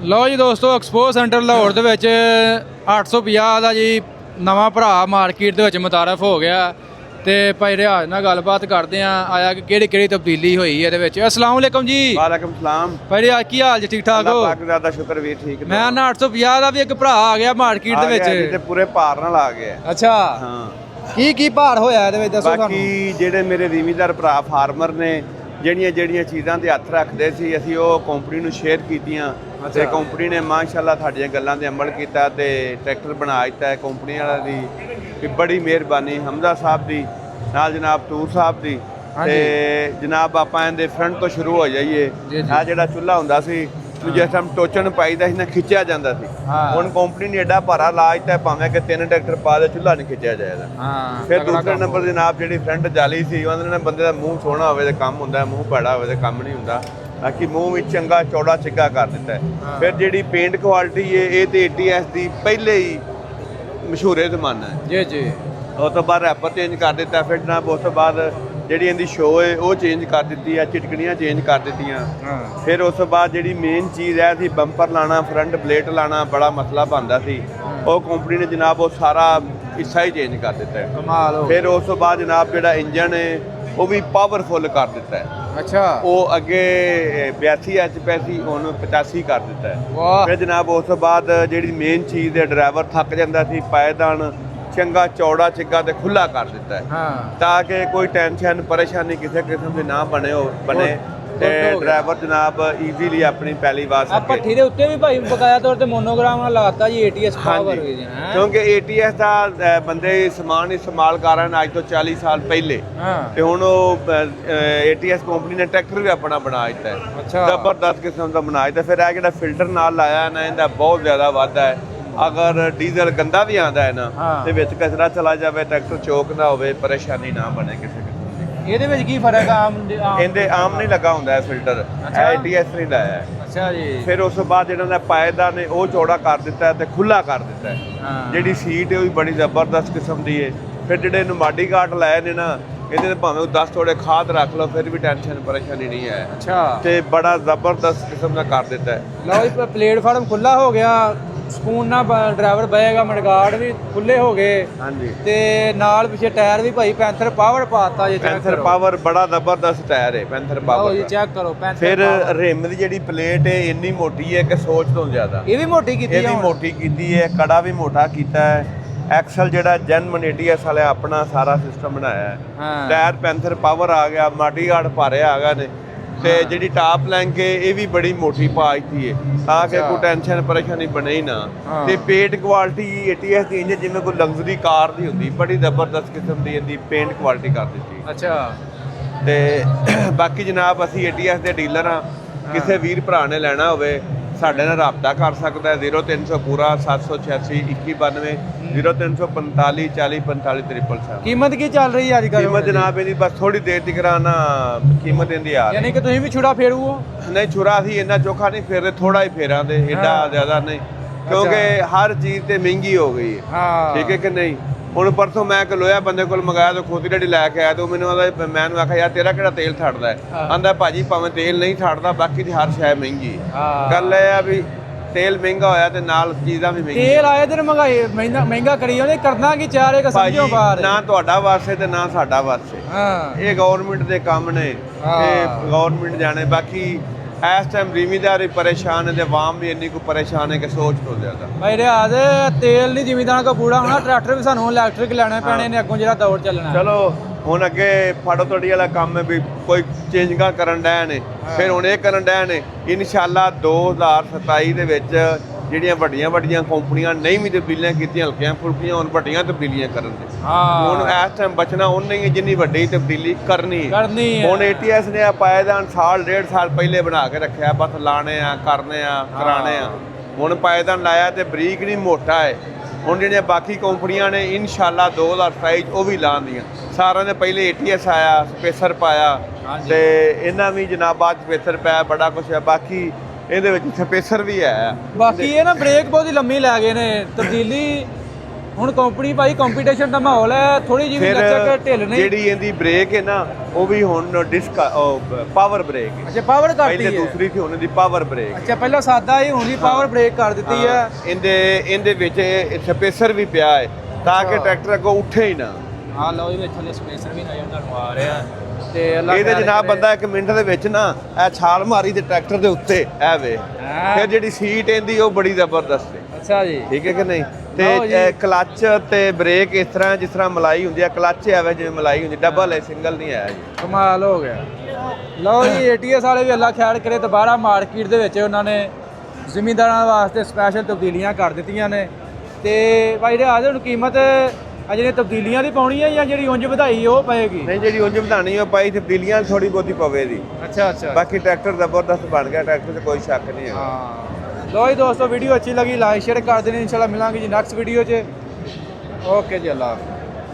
ਲਓ ਜੀ ਦੋਸਤੋ, ਐਕਸਪੋ ਸੈਂਟਰ ਲਾਹੌਰ ਦੇ ਵਿੱਚ 850 ਦਾ ਜੀ ਨਵਾਂ ਭਰਾ ਮਾਰਕੀਟ ਦੇ ਵਿੱਚ ਮੁਤਾਰਫ ਹੋ ਗਿਆ ਤੇ ਭਾਈ ਰਿਆਜ਼ ਨਾਲ ਗੱਲਬਾਤ ਕਰਦੇ ਆ ਆਇਆ ਕਿ ਕਿਹੜੀ ਕਿਹੜੀ ਤਬਦੀਲੀ ਹੋਈ ਇਹਦੇ ਵਿੱਚ। ਅਸਲਾਮ ਵਾਲੇਕਮ ਜੀ। ਵਾਲੇਕਮ ਸਲਾਮ। ਭਾਈ ਰਿਆਜ਼ ਕੀ ਹਾਲ ਜੀ, ਠੀਕ ਠਾਕ ਹੋ? ਪਾਕ ਦਾ ਸ਼ੁਕਰ ਵੀ ਠੀਕ। ਮੈਂ ਨਾ 850 ਦਾ ਵੀ ਇੱਕ ਭਰਾ ਆ ਗਿਆ ਮਾਰਕੀਟ ਦੇ ਵਿੱਚ ਤੇ ਪੂਰੇ ਭਾਰ ਨਾਲ ਆ ਗਿਆ। ਅੱਛਾ ਹਾਂ, ਕੀ ਭਾਰ ਹੋਇਆ ਇਹਦੇ ਵਿੱਚ ਦੱਸੋ ਸਾਨੂੰ। ਬਾਕੀ ਜਿਹੜੇ ਮੇਰੇ ਜ਼ਿਮੀਂਦਾਰ ਭਰਾ ਫਾਰਮਰ ਨੇ ਜਿਹੜੀਆਂ ਚੀਜ਼ਾਂ ਤੇ ਹੱਥ ਰੱਖਦੇ ਸੀ, ਅਸੀਂ ਉਹ ਕੰਪਨੀ ਨੂੰ ਸ਼ੇਅਰ ਕੀਤੀਆਂ ਤੇ ਕੰਪਨੀ ਨੇ ਮਾਸ਼ਾਅੱਲਾ ਤੁਹਾਡੀਆਂ ਗੱਲਾਂ ਤੇ ਅਮਲ ਕੀਤਾ ਤੇ ਟਰੈਕਟਰ ਬਣਾ ਦਿੱਤਾ ਹੈ। ਕੰਪਨੀ ਵਾਲਾ ਦੀ ਵੀ ਬੜੀ ਮਿਹਰਬਾਨੀ, ਹਮਜ਼ਾ ਸਾਹਿਬ ਦੀ ਨਾਲ ਜਨਾਬ ਤੂਰ ਸਾਹਿਬ ਦੀ ਤੇ ਜਨਾਬ ਆਪਾਂ ਇਹਦੇ ਫਰੰਟ ਤੋਂ ਸ਼ੁਰੂ ਹੋ ਜਾਈਏ। ਆ ਜਿਹੜਾ ਚੁੱਲ੍ਹਾ ਹੁੰਦਾ ਸੀ ਜਿਸ ਟਾਈਮ ਟੋਚਨ ਪਾਈਦਾ ਸੀ ਨਾ, ਖਿੱਚਿਆ ਜਾਂਦਾ ਸੀ। ਹੁਣ ਕੰਪਨੀ ਨੇ ਐਡਾ ਭਾਰਾ ਲਾ ਦਿੱਤਾ ਭਾਵੇਂ ਕਿ 3 ਟਰੈਕਟਰ ਪਾ ਦੇ ਚੁੱਲ੍ਹਾ ਨਹੀਂ ਖਿੱਚਿਆ ਜਾਏਗਾ। ਫਿਰ ਦੂਸਰੇ ਨੰਬਰ ਜਨਾਬ ਜਿਹੜੀ ਫਰੰਟ ਜਾਲੀ ਸੀ, ਉਹਨਾਂ ਨੇ ਬੰਦੇ ਦਾ ਮੂੰਹ ਸੋਹਣਾ ਹੋਵੇ ਤੇ ਕੰਮ ਹੁੰਦਾ, ਮੂੰਹ ਭੈੜਾ ਹੋਵੇ ਤੇ ਕੰਮ ਨਹੀਂ ਹੁੰਦਾ। ਬਾਕੀ ਮੂੰਹ ਵਿੱਚ ਚੰਗਾ ਚੌੜਾ ਚਿੱਗਾ ਕਰ ਦਿੱਤਾ ਹੈ। ਫਿਰ ਜਿਹੜੀ ਪੇਂਟ ਕੁਆਲਿਟੀ ਹੈ ਇਹ ਤੇ ATS ਦੀ ਪਹਿਲੇ ਹੀ ਮਸ਼ਹੂਰੇ ਜ਼ਮਾਨਾ ਹੈ ਜੀ ਜੀ। ਉਸ ਤੋਂ ਬਾਅਦ ਰੈਪਰ ਚੇਂਜ ਕਰ ਦਿੱਤਾ। ਫਿਰ ਜਨਾਬ ਉਸ ਤੋਂ ਬਾਅਦ ਜਿਹੜੀ ਇਹਦੀ ਸ਼ੋ ਹੈ ਉਹ ਚੇਂਜ ਕਰ ਦਿੱਤੀ ਹੈ, ਚਿਟਕਣੀਆਂ ਚੇਂਜ ਕਰ ਦਿੱਤੀਆਂ। ਫਿਰ ਉਸ ਤੋਂ ਬਾਅਦ ਜਿਹੜੀ ਮੇਨ ਚੀਜ਼ ਹੈ ਸੀ ਬੰਪਰ ਲਾਣਾ, ਫਰੰਟ ਪਲੇਟ ਲਾਣਾ, ਬੜਾ ਮਸਲਾ ਬਣਦਾ ਸੀ। ਉਹ ਕੰਪਨੀ ਨੇ ਜਨਾਬ ਉਹ ਸਾਰਾ ਹਿੱਸਾ ਹੀ ਚੇਂਜ ਕਰ ਦਿੱਤਾ ਹੈ। ਫਿਰ ਉਸ ਤੋਂ ਬਾਅਦ ਜਨਾਬ ਜਿਹੜਾ ਇੰਜਨ ਹੈ ਉਹ ਵੀ ਪਾਵਰਫੁੱਲ ਕਰ ਦਿੱਤਾ ਹੈ। ਅੱਛਾ, ਉਹ ਅੱਗੇ 82 HP ਸੀ, ਹੁਣ 85 ਕਰ ਦਿੱਤਾ ਹੈ। ਫਿਰ ਜਨਾਬ ਉਸ ਤੋਂ ਬਾਅਦ ਜਿਹੜੀ ਮੇਨ ਚੀਜ਼ ਹੈ, ਡਰਾਈਵਰ ਥੱਕ ਜਾਂਦਾ ਸੀ, ਪਾਏਦਾਨ ਚੰਗਾ ਚੌੜਾ ਚਿੱਗਾ ਤੇ ਖੁੱਲਾ ਕਰ ਦਿੱਤਾ ਹੈ ਤਾਂ ਕਿ ਕੋਈ ਟੈਨਸ਼ਨ ਪਰੇਸ਼ਾਨੀ ਕਿਸੇ ਕਿਸਮ ਦੀ ਨਾ ਬਣੇ ਤੇ ਡਰਾਈਵਰ ਜਨਾਬ ਈਜ਼ੀਲੀ ਆਪਣੀ ਪਹਿਲੀ ਵਾਰ ਸਕੇ। ਭੱਠੀ ਦੇ ਉੱਤੇ ਵੀ ਭਾਈ ਬਕਾਇਆ ਤੌਰ ਤੇ ਮੋਨੋਗ੍ਰਾਮ ਨਾਲ ਲਗਾਤਾ ਜੀ ATS ਪਾਵਰ, ਕਿਉਂਕਿ ATS ਦਾ ਬੰਦੇ ਸਮਾਨ ਇਸਤੇਮਾਲ ਕਰ ਰਹੇ ਨੇ ਅੱਜ ਤੋਂ 40 ਸਾਲ ਪਹਿਲੇ ਤੇ ਹੁਣ ਉਹ ATS ਕੰਪਨੀ ਨੇ ਟਰੈਕਟਰ ਵੀ ਆਪਣਾ ਬਣਾ ਦਿੱਤਾ ਹੈ, ਜ਼ਬਰਦਸਤ ਕਿਸਮ ਦਾ ਬਣਾ ਦਿੱਤਾ। ਫਿਰ ਇਹ ਜਿਹੜਾ ਫਿਲਟਰ ਨਾਲ ਲਾਇਆ ਨਾ, ਇਹਦਾ ਬਹੁਤ ਜ਼ਿਆਦਾ ਵਾਧਾ ਹੈ। ਅਗਰ ਡੀਜ਼ਲ ਗੰਦਾ ਵੀ ਆਉਂਦਾ ਹੈ ਨਾ ਤੇ ਵਿੱਚ ਕਚਰਾ ਚਲਾ ਜਾਵੇ, ਟਰੈਕਟਰ ਚੋਕ ਨਾ ਹੋਵੇ, ਪਰੇਸ਼ਾਨੀ ਨਾ ਬਣੇ ਕਿਸੇ ਕਿਸਮ ਦੀ। ਇਹਦੇ ਵਿੱਚ ਕੀ ਫਰਕ ਆ? ਇਹਦੇ ਆਮ ਨਹੀਂ ਲੱਗਾ ਹੁੰਦਾ ਹੈ ਫਿਲਟਰ, ATS ਨਹੀਂ ਲਾਇਆ ਹੈ। ਅੱਛਾ ਜੀ। ਫਿਰ ਉਸ ਤੋਂ ਬਾਅਦ ਜਿਹੜਾ ਪਾਏਦਾਨ ਨੇ ਉਹ ਚੌੜਾ ਕਰ ਦਿੱਤਾ ਤੇ ਖੁੱਲਾ ਕਰ ਦਿੱਤਾ ਹੈ। ਜਿਹੜੀ ਸੀਟ ਹੈ ਉਹ ਵੀ ਬੜੀ ਜ਼ਬਰਦਸਤ ਕਿਸਮ ਦੀ ਹੈ। ਫਿਰ ਜਿਹੜੇ ਨੂੰ ਮਾਡੀ ਕਾਟ ਲਾਏ ਨੇ ਨਾ, ਇਹਦੇ ਤੇ ਭਾਵੇਂ 10 ਥੋੜੇ ਖਾਦ ਰੱਖ ਲਓ ਫਿਰ ਵੀ ਟੈਨਸ਼ਨ ਪਰੇਸ਼ਾਨੀ ਨਹੀਂ ਹੈ। ਅੱਛਾ, ਤੇ ਬੜਾ ਜ਼ਬਰਦਸਤ ਕਿਸਮ ਦਾ ਕਰ ਦਿੱਤਾ ਹੈ। ਲਓ ਜੀ, ਪਲੇਟਫਾਰਮ ਖੁੱਲਾ ਹੋ ਗਿਆ, ਸਕੂਨ ਨਾਲ ਡਰਾਈਵਰ ਬਹੇਗਾ, ਮਡਗਾਰਡ ਵੀ ਖੁੱਲੇ ਹੋ ਗਏ। ਹਾਂਜੀ, ਤੇ ਨਾਲ ਪਿੱਛੇ ਟਾਇਰ ਵੀ ਭਾਈ ਪੈਂਥਰ ਪਾਵਰ ਪਾਤਾ ਜੀ। ਪੈਂਥਰ ਪਾਵਰ ਬੜਾ ਜ਼ਬਰਦਸਤ ਟਾਇਰ ਹੈ ਪੈਂਥਰ ਪਾਵਰ ਜੀ, ਚੈੱਕ ਕਰੋ ਪੈਂਥਰ। ਫਿਰ ਰਿਮ ਦੀ ਜਿਹੜੀ ਪਲੇਟ ਹੈ ਇੰਨੀ ਮੋਟੀ ਹੈ ਕਿ ਸੋਚ ਤੋਂ ਜ਼ਿਆਦਾ। ਇਹ ਵੀ ਮੋਟੀ ਕੀਤੀ ਹੈ, ਇਹ ਵੀ ਮੋਟੀ ਕੀਤੀ ਹੈ, ਕੜਾ ਵੀ ਮੋਟਾ ਕੀਤਾ ਹੈ। ਐਕਸਲ ਜਿਹੜਾ ਜਨਮਨ ATS ਵਾਲੇ ਆਪਣਾ ਸਾਰਾ ਸਿਸਟਮ ਬਣਾਇਆ ਹੈ। ਟਾਇਰ ਪੈਂਥਰ ਪਾਵਰ ਆ ਗਿਆ, ਮਾਡੀ ਗਾਰਡ ਭਾਰੇ ਆ ਗਏ ਨੇ ਤੇ ਜਿਹੜੀ ਟਾਪ ਲੈਂਕ ਹੈ ਇਹ ਵੀ ਬੜੀ ਮੋਟੀ ਪਾ ਦਿੱਤੀ ਹੈ ਤਾਂ ਕਿ ਕੋਈ ਟੈਨਸ਼ਨ ਪਰੇਸ਼ਾਨੀ ਬਣੇ ਹੀ ਨਾ। ਤੇ ਪੇਂਟ ਕੁਆਲਿਟੀ ATS ਦੀ ਇੰਜ ਜਿਵੇਂ ਕੋਈ ਲਗਜ਼ਰੀ ਕਾਰ ਦੀ ਹੁੰਦੀ, ਬੜੀ ਜ਼ਬਰਦਸਤ ਕਿਸਮ ਦੀ ਇਹਦੀ ਪੇਂਟ ਕੁਆਲਿਟੀ ਕਰ ਦਿੱਤੀ। ਅੱਛਾ, ਤੇ ਬਾਕੀ ਜਨਾਬ ਅਸੀਂ ATS ਦੇ ਡੀਲਰ ਹਾਂ। ਕਿਸੇ ਵੀਰ ਭਰਾ ਨੇ ਲੈਣਾ ਹੋਵੇ ਸਾਡੇ ਨਾਲ ਰਾਬਤਾ ਕਰ ਸਕਦਾ ਹੈ। 0300 ਪੂਰਾ 786 2192 0345 40 45 777। ਕੀਮਤ ਕੀ ਚੱਲ ਰਹੀ ਹੈ ਅੱਜ ਕੱਲ੍ਹ? ਕੀਮਤ ਜਨਾਬ ਇਹਦੀ ਬਸ ਥੋੜੀ ਦੇਰ ਤੱਕ ਨਾ ਕੀਮਤ ਇਹਦੀ ਆ, ਯਾਨੀ ਕਿ ਤੁਸੀਂ ਵੀ ਛੁਰਾ ਫੇਰੂਓ? ਨਹੀਂ, ਛੁਰਾ ਅਸੀਂ ਇੰਨਾ ਚੋਖਾ ਨਹੀਂ ਫੇਰਦੇ, ਥੋੜਾ ਹੀ ਫੇਰਾਂਦੇ, ਏਡਾ ਜ਼ਿਆਦਾ ਨਹੀਂ, ਕਿਉਂਕਿ ਹਰ ਚੀਜ਼ ਤੇ ਮਹਿੰਗੀ ਹੋ ਗਈ ਹੈ। ਠੀਕ ਹੈ ਕਿ ਨਹੀਂ? ਹੁਣ ਪਰਸੋਂ ਮੈਂ ਇੱਕ ਲੋਹਾ ਬੰਦੇ ਕੋਲ ਮੰਗਾਇਆ ਤਾਂ ਖੋਤੀ ਢਾਡੀ ਲੈ ਕੇ ਆਇਆ ਤੇ ਉਹ ਮੈਨੂੰ ਆਂਦਾ, ਮੈਂ ਉਹਨੂੰ ਆਖਿਆ ਯਾਰ ਤੇਰਾ ਕਿਹੜਾ ਤੇਲ ਛੱਡਦਾ ਹੈ? ਆਂਦਾ ਭਾਜੀ ਭਾਵੇਂ ਤੇਲ ਨਹੀਂ ਛੱਡਦਾ, ਬਾਕੀ ਦੀ ਹਰ ਸ਼ੈ ਮਹਿੰਗੀ ਹੈ। ਗੱਲ ਇਹ ਆ ਵੀ ਤੇਲ ਮਹਿੰਗਾ ਹੋਇਆ ਤੇ ਨਾਲ ਚੀਜ਼ਾਂ ਵੀ ਮਹਿੰਗੀਆਂ। ਤੇਲ ਆਏ ਦਿਨ ਮਹਿੰਗਾਈ ਮਹਿੰਗਾ ਕਰੀ ਉਹਨੇ, ਕਰਨਾ ਕੀ ਚਾਰੇ ਕ ਸਮਝੋ ਬਾਹਰ। ਨਾ ਤੁਹਾਡਾ ਵਾਸਤੇ ਤੇ ਨਾ ਸਾਡਾ ਵਾਸਤੇ, ਇਹ ਗਵਰਨਮੈਂਟ ਦੇ ਕੰਮ ਨੇ, ਇਹ ਗਵਰਨਮੈਂਟ ਜਾਣੇ। ਬਾਕੀ ਇਸ ਟਾਈਮ ਜ਼ਿਮੀਂਦਾਰ ਵੀ ਪਰੇਸ਼ਾਨ ਹੈ ਤੇ ਆਵਾਮ ਵੀ ਇੰਨੀ ਕੁ ਪਰੇਸ਼ਾਨ ਹੈ ਕਿ ਸੋਚ ਤੋਂ ਜ਼ਿਆਦਾ। ਭਾਈ ਰਿਆਜ਼, ਤੇਲ ਨਹੀਂ ਜ਼ਿਮੀਂਦਾਰਾਂ ਕੋ ਪੂਰਾ ਹੋਣਾ, ਟਰੈਕਟਰ ਵੀ ਸਾਨੂੰ ਇਲੈਕਟ੍ਰਿਕ ਲੈਣੇ ਪੈਣੇ ਨੇ ਅੱਗੋਂ ਜਿਹੜਾ ਦੌਰ ਚੱਲਣਾ। ਚਲੋ ਹੁਣ ਅੱਗੇ ਫੜੋ ਤੋੜੀ ਵਾਲਾ ਕੰਮ ਹੈ ਵੀ ਕੋਈ ਚੇਂਜਿੰਗਾਂ ਕਰਨ ਡਏ ਨੇ, ਫਿਰ ਹੁਣ ਇਹ ਕਰਨ ਡਏ ਨੇ। ਇਨਸ਼ਾਅੱਲਾ 2027 ਦੇ ਵਿੱਚ ਜਿਹੜੀਆਂ ਵੱਡੀਆਂ ਕੰਪਨੀਆਂ ਨਹੀਂ ਵੀ ਤਬਦੀਲੀਆਂ ਕੀਤੀਆਂ, ਹਲਕੀਆਂ ਫੁਲਕੀਆਂ, ਹੁਣ ਵੱਡੀਆਂ ਤਬਦੀਲੀਆਂ ਕਰਨਗੇ। ਹੁਣ ਇਸ ਟਾਈਮ ਬਚਣਾ ਉਹਨੇ ਹੀ ਜਿੰਨੀ ਵੱਡੀ ਤਬਦੀਲੀ ਕਰਨੀ ਹੈ। ਹੁਣ ATS ਨੇ ਪਾਏਦਾਨ ਸਾਲ ਡੇਢ ਸਾਲ ਪਹਿਲੇ ਬਣਾ ਕੇ ਰੱਖਿਆ, ਬਸ ਲਾਣੇ ਆ, ਕਰਨੇ ਆ, ਕਰਾਣੇ ਆ। ਹੁਣ ਪਾਏਦਾਨ ਲਾਇਆ ਤੇ ਬਰੀਕ ਨਹੀਂ, ਮੋਟਾ ਹੈ। ਹੁਣ ਜਿਹੜੀਆਂ ਬਾਕੀ ਕੰਪਨੀਆਂ ਨੇ ਇਨਸ਼ਾਅੱਲਾ 2027 ਉਹ ਵੀ ਲਾਉਂਦੀਆਂ। ਸਾਰਿਆਂ ਨੇ ਪਹਿਲੇ ATS ਆਇਆ, ਸਪੇਸਰ ਪਾਇਆ ਤੇ ਇਹਨਾਂ ਵੀ ਜਨਾਬ ਬਾਅਦ ਸਪੇਸਰ ਪਾਇਆ, ਬੜਾ ਕੁਛ ਹੈ। ਬਾਕੀ ਇਹਦੇ ਵਿੱਚ ਸਪੇਸਰ ਵੀ ਹੈ। ਬਾਕੀ ਇਹ ਨਾ ਬ੍ਰੇਕ ਬਹੁਤ ਹੀ ਲੰਮੀ ਲੈ ਗਏ ਨੇ, ਤਬਦੀਲੀ ਹੁਣ ਕੰਪਨੀ ਭਾਈ ਕੰਪੀਟੀਸ਼ਨ ਦਾ ਮਾਹੌਲ ਹੈ, ਥੋੜੀ ਜਿਹੀ ਵੀ ਫਿਰ ਲੱਚਕ ਢਿੱਲ ਨਹੀਂ। ਜਿਹੜੀ ਇਹਦੀ ਬ੍ਰੇਕ ਹੈ ਨਾ ਉਹ ਵੀ ਹੁਣ ਡਿਸਕ ਪਾਵਰ ਬ੍ਰੇਕ ਹੈ। ਅੱਛਾ ਪਾਵਰ ਕਰਤੀ ਪਹਿਲੇ ਹੈ। ਦੂਸਰੀ ਸੀ, ਹੁਣ ਇਹਦੀ ਪਾਵਰ ਬ੍ਰੇਕ। ਅੱਛਾ ਪਹਿਲਾਂ ਸਾਦਾ ਹੀ, ਹੁਣ ਵੀ ਪਾਵਰ ਬ੍ਰੇਕ ਕਰ ਦਿੱਤੀ ਹੈ। ਇਹਦੇ ਵਿੱਚ ਸਪੇਸਰ ਵੀ ਪਿਆ ਹੈ ਤਾਂ ਕਿ ਟਰੈਕਟਰ ਅੱਗੋਂ ਉੱਠੇ ਹੀ ਨਾ। ਹਾਂ ਲਓ ਜੀ, ਵਿੱਚ ਥੱਲੇ ਸਪੇਸਰ ਵੀ ਨਜ਼ਰ ਤੁਹਾਨੂੰ ਆ ਰਿਹਾ ਤੇ ਅੱਲਾ ਇਹਦੇ ਖੈਰ ਜਨਾਬ ਕਰੇ। ਬੰਦਾ 1 ਮਿੰਟ ਦੇ ਵਿੱਚ ਨਾ ਇਹ ਛਾਲ ਮਾਰੀ ਤੇ ਟਰੈਕਟਰ ਦੇ ਉੱਤੇ ਐ ਵੇ। ਹਾਂ। ਫਿਰ ਜਿਹੜੀ ਸੀਟ ਇਹਦੀ ਉਹ ਬੜੀ ਜ਼ਬਰਦਸਤ ਹੈ। ਅੱਛਾ ਜੀ। ਠੀਕ ਹੈ ਕਿ ਨਹੀਂ? ਲਓ ਜੀ। ਤੇ ਕਲੱਚ ਤੇ ਬ੍ਰੇਕ ਇਸ ਤਰ੍ਹਾਂ ਜਿਸ ਤਰ੍ਹਾਂ ਮਲਾਈ ਹੁੰਦੀ ਹੈ, ਕਲੱਚ ਐਵੇਂ ਜਿਵੇਂ ਮਲਾਈ ਹੁੰਦੀ, ਡਬਲ ਹੈ, ਸਿੰਗਲ ਨਹੀਂ ਹੈ ਜੀ। ਕਮਾਲ ਹੋ ਗਿਆ। ਲਓ ਜੀ ATS ਵਾਲੇ ਵੀ ਅੱਲਾ ਖੈਰ ਕਰੇ, ਦੁਬਾਰਾ ਮਾਰਕੀਟ ਦੇ ਵਿੱਚ ਉਹਨਾਂ ਨੇ ਜ਼ਿਮੀਂਦਾਰਾਂ ਵਾਸਤੇ ਸਪੈਸ਼ਲ ਤਬਦੀਲੀਆਂ ਕਰ ਦਿੱਤੀਆਂ ਨੇ। ਤੇ ਭਾਈ ਰਿਆਜ਼ ਹੁਣ ਕੀਮਤ ਜਿਹੜੀਆਂ ਤਬਦੀਲੀਆਂ ਦੀ ਪਾਉਣੀ ਹੈ ਜਾਂ ਜਿਹੜੀ ਉਂਝ ਵਧਾਈ ਉਹ ਪਏਗੀ? ਨਹੀਂ, ਜਿਹੜੀ ਉਂਝ ਵਧਾਣੀ ਉਹ ਪਾਈ, ਤਬਦੀਲੀਆਂ ਥੋੜੀ ਬਹੁਤੀ ਪਵੇ ਦੀ। ਅੱਛਾ ਅੱਛਾ। ਬਾਕੀ ਟਰੈਕਟਰ ਜ਼ਬਰਦਸਤ ਬਣ ਗਿਆ, ਟਰੈਕਟਰ 'ਚ ਕੋਈ ਸ਼ੱਕ ਨਹੀਂ ਹੈ। ਹਾਂ ਲੋ ਜੀ ਦੋਸਤੋ, ਵੀਡੀਓ ਅੱਛੀ ਲੱਗੀ ਲਾਈਕ ਸ਼ੇਅਰ ਕਰ ਦੇਣੀ। ਇਨਸ਼ਾਅੱਲਾ ਮਿਲਾਂਗੇ ਜੀ ਨੈਕਸਟ ਵੀਡੀਓ 'ਚ। ਓਕੇ ਜੀ, ਅੱਲਾ ਹਾਫਿਜ਼।